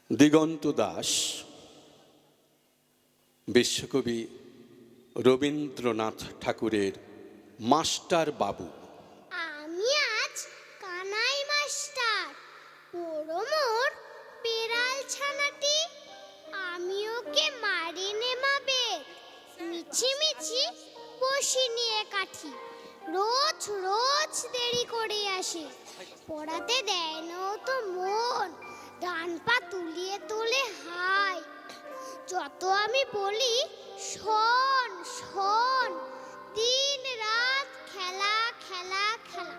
দিগন্ত দাস বিশ্বকবি রবীন্দ্রনাথ ঠাকুরের মাস্টার বাবু। আমি আজ কানাই মাস্টার, বড় মোর পেরাল ছানাটি, আমি ওকে মারি নেমাবে, মিছি মিছি বসি নিয়ে কাঠি, রোজ রোজ দেরি করে আসে, পড়াতে দেয় না ও তো মন, ডান পা তুলিয়ে তোলে হাই, যত আমি বলি শোন শোন, দিন রাত খেলা খেলা খেলা,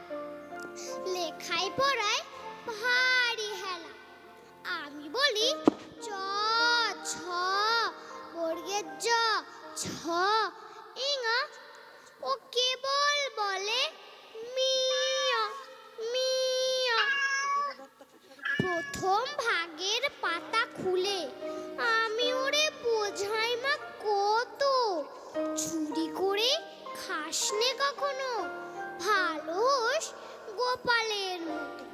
লেখায় পড়ায় ভারী হেলা, আমি বলি চ ছ বর্গের জ ছ ইঙা, ও কেবল বলে মিয়া মিয়া। প্রথম ভাগের পাতা খুলে আমি ওরে বোঝাই মা কত, চুরি করে খাসনে কখনো, ভালো হোস গোপালের মতো,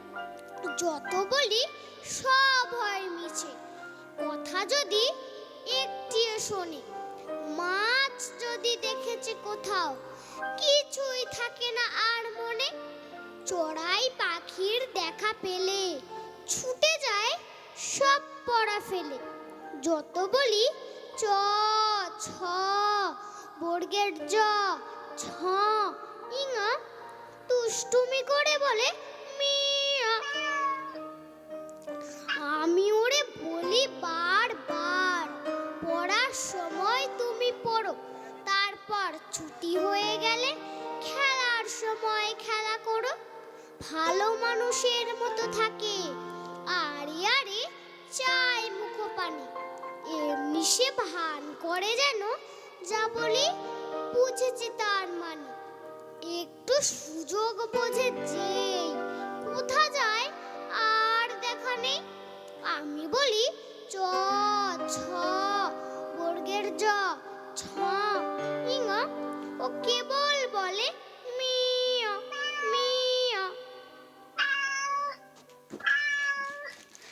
যত বলি সব হয় মিছে, কথা যদি একটিও শোনে, মাছ যদি দেখেছে কোথাও, কিছুই থাকে না আর মনে, চড়াই পাখির দেখা পেলে ছুটে যায় সব পড়া ফেলে, যত বলি চ ছ বর্গের জ ছ ইঙা, দুষ্টুমি করে বলে মিয়া। আমি ওরে বলি বারবার, পড়ার সময় তুমি পড়ো, তারপর ছুটি হয়ে গেলে খেলার সময় খেলা করো, ভালো মানুষের মতো থাকে, আরে আরে চাই মুখ পানি, এমনি সে ভান করে যেন যা বলি বুঝেছে তার মানে, একটু সুযোগ বোঝে যেই কোথা যায় আর দেখা নেই, আমি বলি চ ছ বর্গের জ ছ